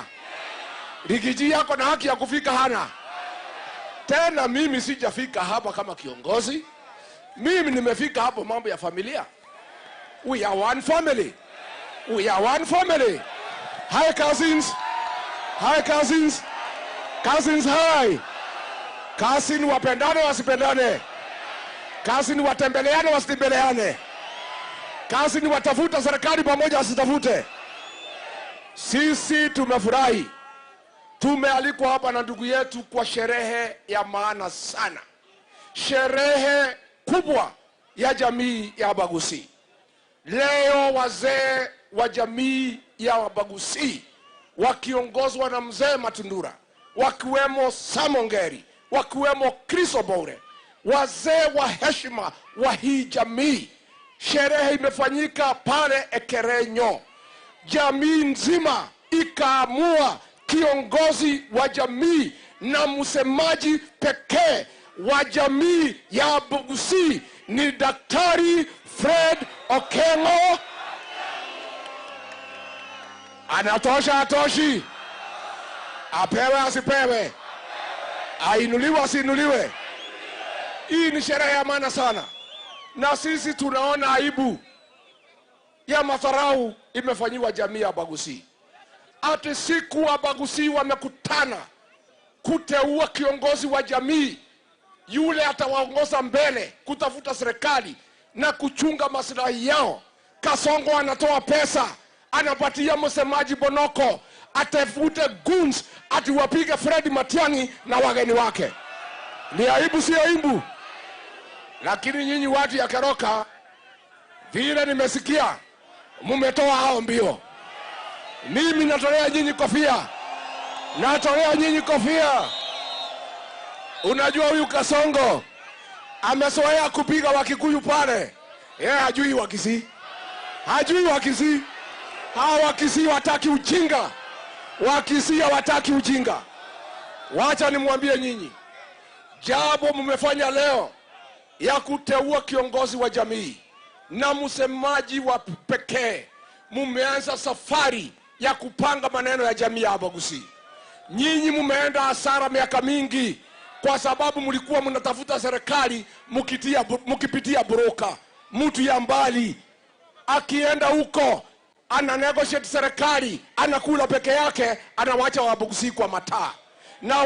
Rigiji yako na haki ya kufika hana. Tena mimi sijafika hapa kama kiongozi. Mimi nimefika hapo mambo ya familia. We are one family. We are one family. Hi cousins. Hi cousins. Cousins hi. Cousin wapendane wasipendane. Cousin watembeleane wasitembeleane. Cousin watafuta serikali pamoja wasitafute. Sisi tumefurahi. Tumealikwa hapa na ndugu yetu kwa sherehe ya maana sana. Sherehe kubwa ya jamii ya Bagusi. Leo wazee wa jamii ya Bagusi wakiongozwa na mzee Matundura, wakiwemo Samongeri, wakiwemo Chris Obore, wazee wa heshima wa hii jamii. Sherehe imefanyika pale Ekerenyo. Jamii nzima ikaamua kiongozi wa jamii na msemaji pekee wa jamii ya Bagusi ni Daktari Fred Okengo. Anatosha atoshi? Apewe asipewe? Ainuliwe asiinuliwe? Hii ni sherehe ya maana sana. Na sisi tunaona aibu ya madharau imefanyiwa jamii ya Bagusi. Ati siku wa Bagusi wamekutana kuteua kiongozi wa jamii, yule atawaongoza mbele kutafuta serikali na kuchunga maslahi yao. Kasongo anatoa pesa, anapatia msemaji Bonoko atafute goons atiwapige Fred Matiang'i na wageni wake. Ni aibu, si aibu? Lakini nyinyi watu ya Keroka, vile nimesikia mumetoa hao mbio. Mimi natolea nyinyi kofia. Natolea nyinyi kofia. Unajua huyu Kasongo amezoea kupiga Wakikuyu pale. Yeye hajui Wakisii. Hajui Wakisii. Hawa Wakisii wataki ujinga. Wakisii wataki ujinga. Wacha nimwambie nyinyi, jambo mmefanya leo ya kuteua kiongozi wa jamii na msemaji wa pekee, mumeanza safari ya kupanga maneno ya jamii ya Bagusi. Nyinyi mumeenda hasara miaka mingi kwa sababu mlikuwa mnatafuta serikali mkipitia broker. mtu ya mbali. Akienda huko ana negotiate serikali, anakula peke yake, anawacha Wabaguzi kwa mataa. Na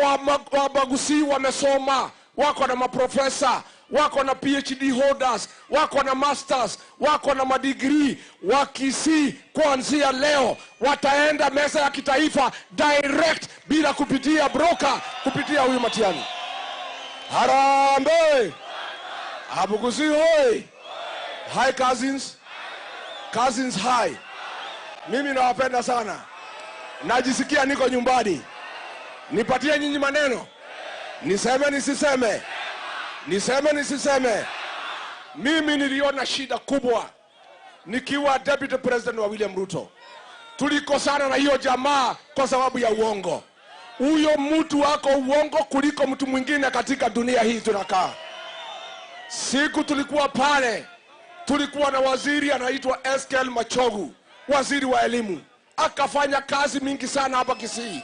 Wabaguzi wamesoma, wako na maprofesa, wako na PhD holders, wako na masters, wako na madegree. Wakisii kuanzia leo wataenda meza ya kitaifa direct bila kupitia broker, kupitia huyu Matiang'i. Harambee! Abaguzi hoi! Hi cousins. Cousins hi. Mimi nawapenda sana. Najisikia niko nyumbani. Nipatie nyinyi maneno. Niseme nisiseme. Niseme nisiseme. Mimi niliona shida kubwa nikiwa deputy president wa William Ruto. Tulikosana na hiyo jamaa kwa sababu ya uongo. Huyo mtu wako uongo kuliko mtu mwingine katika dunia hii tunakaa. Siku tulikuwa pale, tulikuwa na waziri anaitwa Eskel Machogu, waziri wa elimu. Akafanya kazi mingi sana hapa Kisii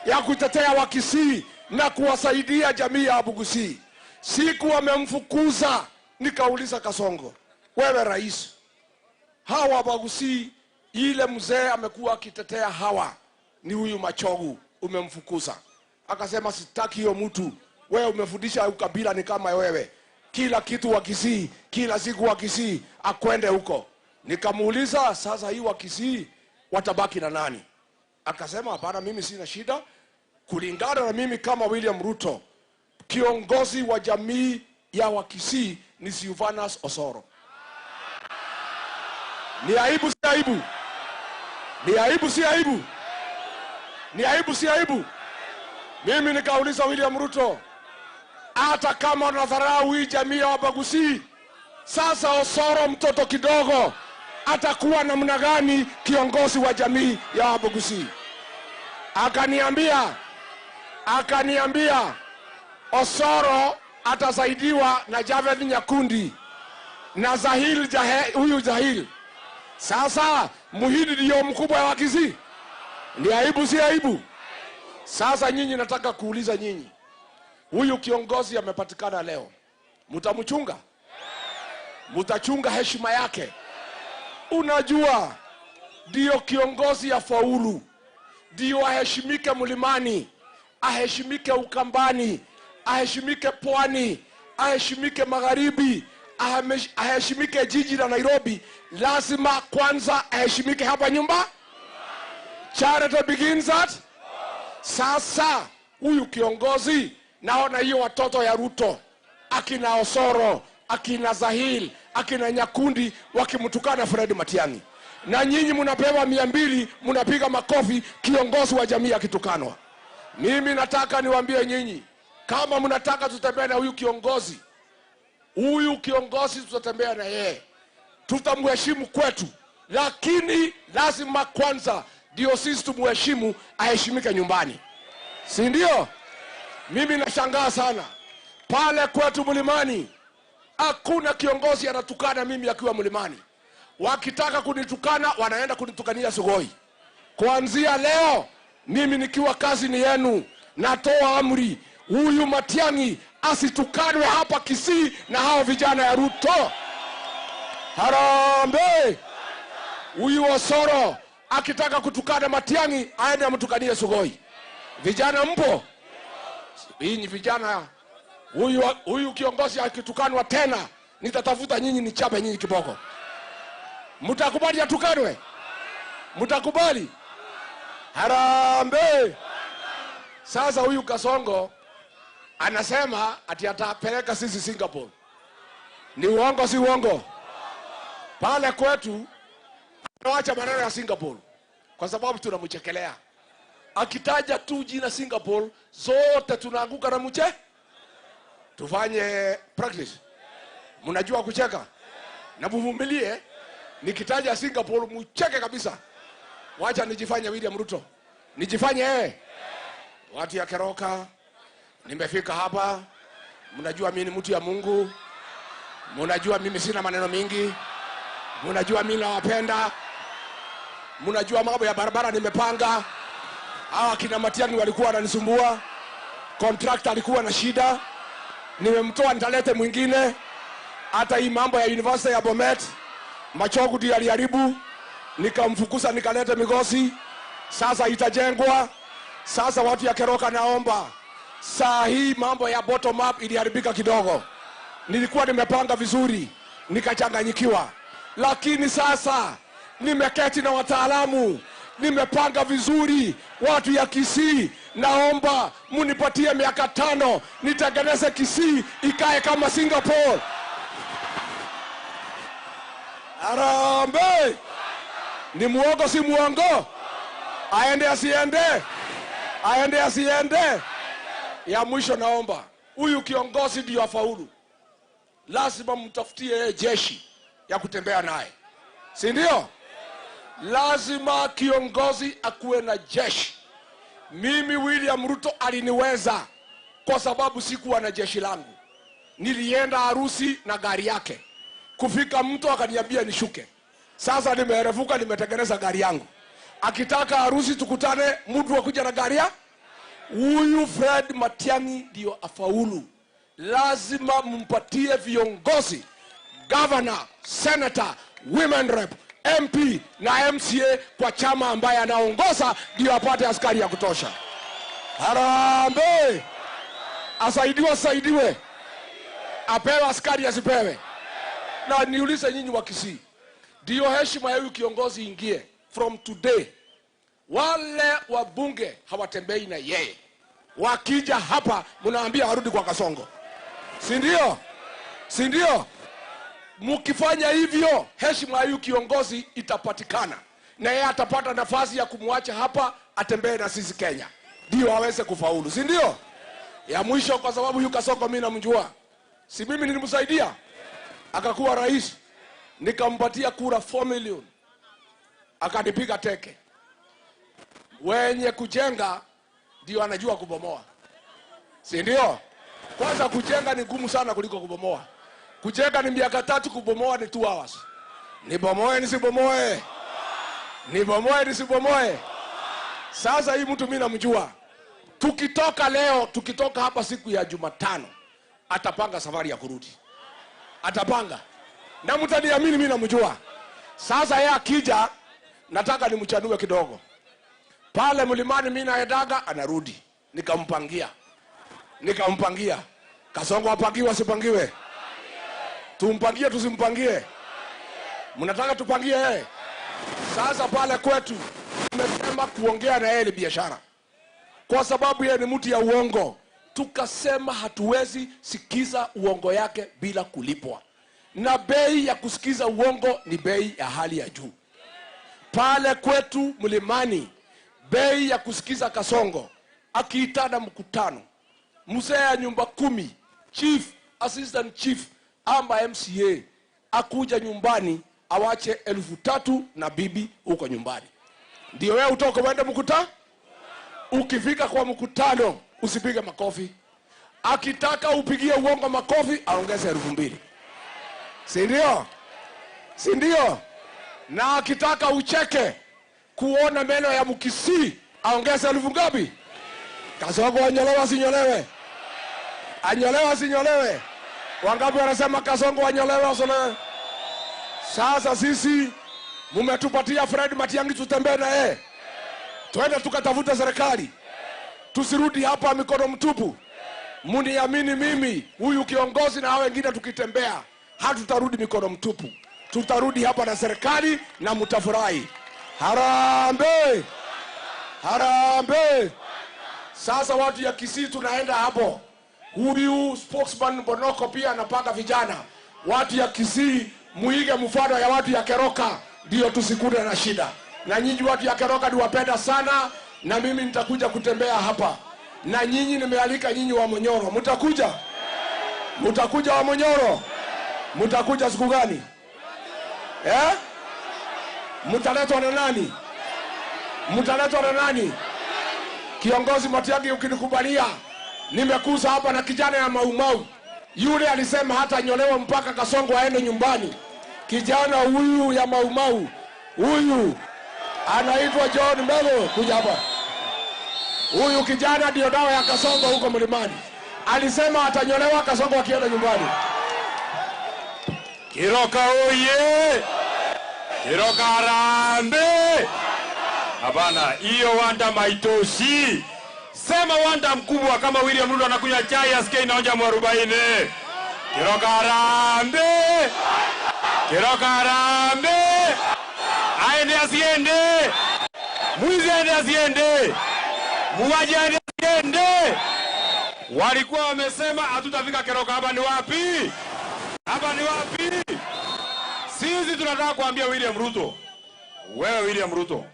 ya kutetea Wakisii na kuwasaidia jamii ya Abaguzi. Siku wamemfukuza, nikauliza Kasongo, wewe rais, hawa Abaguzi ile mzee amekuwa akitetea hawa ni huyu Machogu, umemfukuza. Akasema sitaki hiyo mtu, wewe umefundisha ukabila ni kama wewe. Kila kitu Wakisii, kila siku Wakisii, akwende huko. Nikamuuliza sasa hii Wakisii watabaki na nani? Akasema hapana, mimi sina shida. Kulingana na mimi kama William Ruto, kiongozi wa jamii ya Wakisii ni Silvanus Osoro. Ni aibu si aibu? Ni aibu si aibu? Ni aibu si aibu? Mimi nikauliza William Ruto, hata kama unadharau hii jamii ya Abaguzi, sasa Osoro mtoto kidogo atakuwa namna gani kiongozi wa jamii ya Abaguzi? Akaniambia Osoro atasaidiwa na Javed Nyakundi na huyu Zahil. Sasa Muhidi ndio mkubwa wa Kisii. Ni aibu si aibu? Sasa nyinyi nataka kuuliza nyinyi, huyu kiongozi amepatikana leo, mtamchunga? Mtachunga heshima yake? Unajua ndio kiongozi ya faulu, ndio aheshimike Mlimani, aheshimike Ukambani, aheshimike Pwani, aheshimike Magharibi, aheshimike jiji la Nairobi. Lazima kwanza aheshimike hapa nyumba. Charity begins at. Sasa huyu kiongozi, naona hiyo watoto ya Ruto, akina Osoro, akina Zahil, akina Nyakundi wakimtukana Fred Matiang'i. Na nyinyi mnapewa 200, mnapiga makofi kiongozi wa jamii akitukanwa. Mimi nataka niwaambie nyinyi, kama mnataka tutembee na huyu kiongozi tutatembea na yeye. Tutamheshimu kwetu, lakini lazima kwanza ndio sisi tumheshimu, aheshimike nyumbani. Si ndio? Mimi nashangaa sana. Pale kwetu Mlimani, hakuna kiongozi anatukana mimi akiwa Mlimani. Wakitaka kunitukana, wanaenda kunitukania Sugoi. Kuanzia leo, mimi nikiwa kazi ni yenu, natoa amri, huyu Matiang'i asitukanwe hapa Kisii na hao vijana ya Ruto. Harambee! Huyu Osoro akitaka kutukana Matiang'i, aende amtukanie Sugoi. Vijana mpo? Hii ni vijana. Huyu kiongozi akitukanwa tena, nitatafuta nyinyi nichape nyinyi kiboko. Mtakubali atukanwe? Mtakubali? Harambee! Sasa huyu Kasongo anasema ati atapeleka sisi Singapore. Ni uongo si uongo? Pale kwetu tunaacha maneno ya Singapore kwa sababu tunamchekelea. Akitaja tu jina Singapore, zote tunaanguka na mche. Tufanye practice. Mnajua kucheka? Na muvumilie. Nikitaja Singapore mcheke kabisa. Wacha nijifanye William Ruto. Nijifanye watu ya Keroka. Nimefika hapa. Mnajua mimi ni mtu ya Mungu. Mnajua mimi sina maneno mingi. Mnajua mimi nawapenda. Mnajua mambo ya barabara nimepanga. Hawa kina Matiang'i walikuwa wananisumbua. Contractor alikuwa na shida. Nimemtoa nitalete mwingine. hata hii mambo ya University ya Bomet Machogu ndiye aliharibu, nikamfukuza nikaleta Migosi. Sasa itajengwa. Sasa watu ya Keroka naomba, saa hii mambo ya bottom up iliharibika kidogo. Nilikuwa nimepanga vizuri nikachanganyikiwa, lakini sasa nimeketi na wataalamu, nimepanga vizuri. Watu ya Kisii naomba munipatie miaka 5 nitengeneze Kisii ikae kama Singapore. Arambe! Ni muongo si muongo? Aende asiende? Aende asiende? Ya mwisho naomba, huyu kiongozi ndio afaulu. Lazima mtafutie jeshi ya kutembea naye. Si ndio? Lazima kiongozi akuwe na jeshi. Mimi William Ruto aliniweza kwa sababu sikuwa na jeshi langu. Nilienda harusi na gari yake. Kufika mtu akaniambia nishuke. Sasa nimerefuka, nimetengeneza gari yangu. Akitaka harusi tukutane, mtu akuja na gari ya. Huyu Fred Matiang'i ndio afaulu. Lazima mpatie viongozi, governor, senator, women rep, MP na MCA kwa chama ambaye anaongoza, ndio apate askari ya kutosha. Harambe! Asaidiwe. Apewe askari asipewe. Na niulize nyinyi wa Kisii, ndio heshima ya huyu kiongozi ingie from today. Wale wabunge hawatembei na yeye. Wakija hapa mnaambia arudi kwa Kasongo. Si ndio? Si ndio? Mkifanya hivyo heshima ya huyu kiongozi itapatikana. Na yeye atapata nafasi ya kumwacha hapa atembee na sisi Kenya. Ndio aweze kufaulu. Si ndio? Ya mwisho, kwa sababu huyu Kasongo mimi namjua. Si mimi nilimsaidia akakuwa rais, nikampatia kura 4 million, akanipiga teke. Wenye kujenga ndio anajua kubomoa. Si ndio? Kwanza kujenga ni ngumu sana kuliko kubomoa. Kujenga ni miaka 3, kubomoa ni 2 hours. Nibomoe nisibomoe? Nibomoe nisibomoe? Sasa hii mtu mimi namjua. Tukitoka leo, tukitoka hapa siku ya Jumatano, atapanga safari ya kurudi. Atapanga. Na mtaniamini mimi namjua. Sasa yeye akija, nataka nimchanue kidogo. Pale mlimani mimi naendaga anarudi. Nikampangia. Kasongo apangiwe sipangiwe? Tumpangie tusimpangie? Mnataka tupangie yeye? Sasa pale kwetu tumesema kuongea na yeye biashara. Kwa sababu yeye ni mtu ya uongo. Tukasema hatuwezi sikiza uongo yake bila kulipwa. Na bei ya kusikiza uongo ni bei ya hali ya juu. Pale kwetu mlimani, bei ya kusikiza Kasongo akiitana mkutano, mzee ya nyumba 10, chief, assistant chief, amba MCA akuja nyumbani awache 3,000 na bibi huko nyumbani. Ndio wewe utoke uende mkutano? Ukifika kwa mkutano usipige makofi. Akitaka upigie uongo makofi aongeze 2,000. Si ndio? Si ndio? Na akitaka ucheke kuona meno ya Mkisii aongeze 1,000 ngapi? Kasongo anyolewa sinyolewe? Anyolewa sinyolewe? Wangapi wanasema Kasongo anyolewa usolewe? Sasa sisi mumetupatia Fred Matiang'i tutembee na yeye. Twende tukatafuta serikali. Tusirudi hapa mikono mtupu. Muniamini mimi, huyu kiongozi na hao wengine tukitembea, hatutarudi mikono mtupu. Tutarudi hapa na serikali na mtafurahi. Harambe! Harambe! Sasa watu ya Kisii tunaenda hapo. Huyu spokesman Bonoko pia anapanga vijana. Watu ya Kisii muige mfano ya watu ya Keroka, ndio tusikute na shida. Na nyinyi watu ya Keroka niwapenda sana, na mimi nitakuja kutembea hapa. Na nyinyi nimealika nyinyi wa Monyoro. Mtakuja? Mtakuja wa Monyoro? Mtakuja siku gani? Mtaletwa na nani? Mtaletwa na nani? Kiongozi Matiang'i ukinikubalia, nimekuza hapa na kijana ya Maumau. Yule alisema hata nyolewa mpaka Kasongo aende nyumbani. Kijana huyu ya Maumau, huyu anaitwa John Melo, kuja hapa. Huyu kijana ndio dawa ya Kasongo huko mlimani. Alisema atanyolewa Kasongo akienda nyumbani. Kiroka oye! Kiroka Harambee! Hapana, hiyo wanda maitoshi. Sema wanda mkubwa kama William Ruto anakunywa chai asikie inaonja mwarubaini. Kiroka Harambee! Kiroka Harambee! Aende asiende! Mwizi aende asiende! Muwaji aende asiende! Walikuwa wamesema hatutafika Kiroka. Hapa ni wapi? Hapa ni wapi? Sisi tunataka kuambia William Ruto. Wewe William Ruto,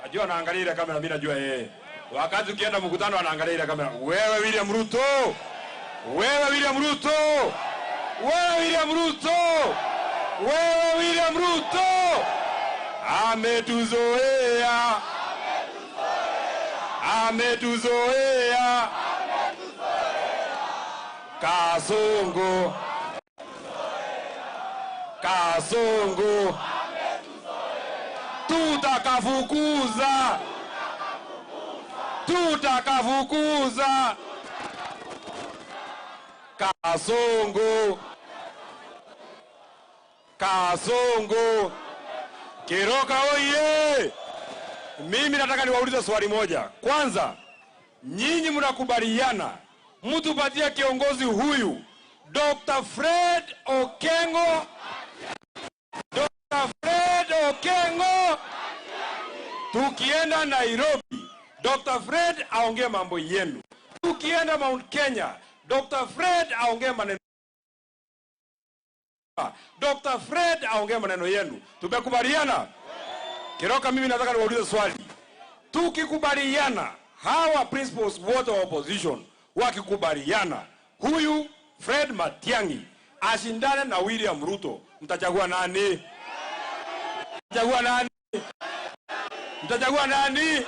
najua naangalia ile kamera, mimi najua yeye. Wakati ukienda mkutano anaangalia ile kamera. Wewe William Ruto. Wewe William Ruto. Wewe William Ruto. Wewe William Ruto. Ametuzoea. Ametuzoea. Kasongo. Kasongo. Tutakafukuza. Tutakafukuza. Kasongo. Kasongo. Kiroka oye! Mimi nataka niwaulize swali moja. Kwanza, nyinyi mnakubaliana mtupatie kiongozi huyu Dr. Fred Okengo? Dr. Fred Okengo, tukienda Nairobi Dr. Fred aongee mambo yenu. Tukienda Mount Kenya Dr. Fred aongee maneno. Dr. Fred aongee maneno yenu. Tumekubaliana? Kiroka, mimi nataka niwaulize swali. Tukikubaliana, hawa principals wote wa opposition wakikubaliana, huyu Fred Matiang'i ashindane na William Ruto, mtachagua nani? Mtachagua nani? Mtachagua nani?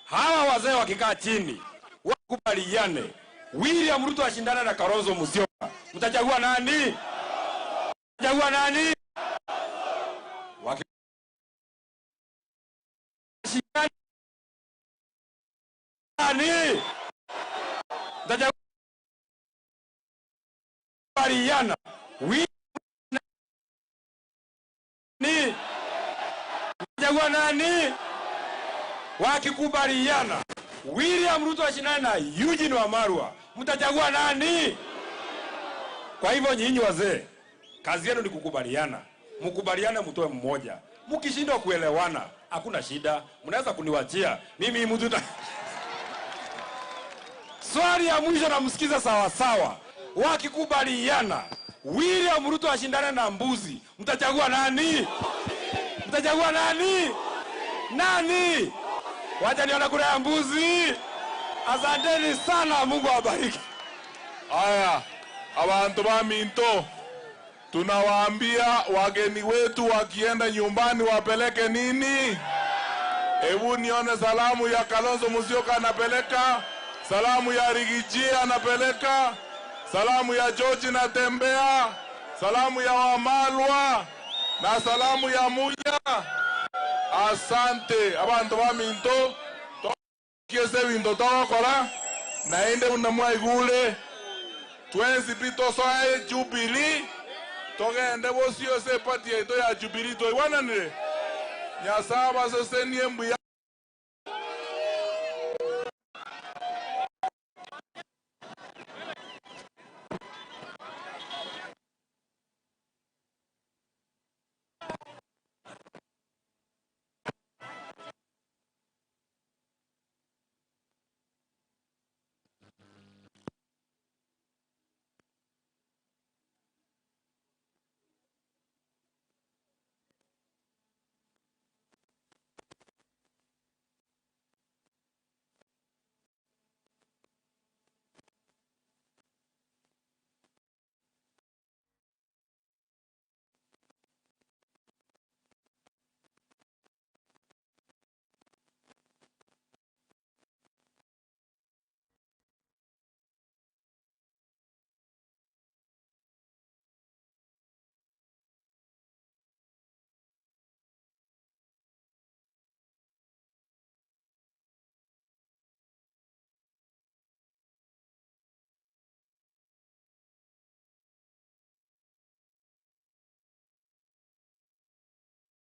Hawa wazee wakikaa chini wakubaliane, William Ruto ashindane na Kalonzo Musyoka, mtachagua nani? Mtachagua nani? Nani? Mtachagua nani? Mtachagua nani? Wakikubaliana William Ruto ashindane na Eugene Wamalwa, mtachagua nani? Kwa hivyo nyinyi wazee, kazi yenu ni kukubaliana. Mkubaliane mtoe mmoja. Mkishindwa kuelewana, hakuna shida. Mnaweza kuniwachia. Mimi mtu Swali ya mwisho na msikiza sawa sawa. Wakikubaliana William Ruto ashindane na mbuzi, mtachagua nani? Mtachagua nani? Nani? Wacha niona kura ya mbuzi. Asanteni sana, Mungu awabariki. Aya, abantu ba Minto, tunawaambia wageni wetu wakienda nyumbani wapeleke nini? Hebu nione salamu ya Kalonzo Musyoka anapeleka, salamu ya Rigiji anapeleka, salamu ya George Natembea, salamu ya Wamalwa na salamu ya Munya. Asante abantu ba Minto, kiese winto tawakora naende unamwaigule twensi pito soe Jubilee togende bosio se party eto ya Jubilee to iwananire nyasaba sosenie mbuya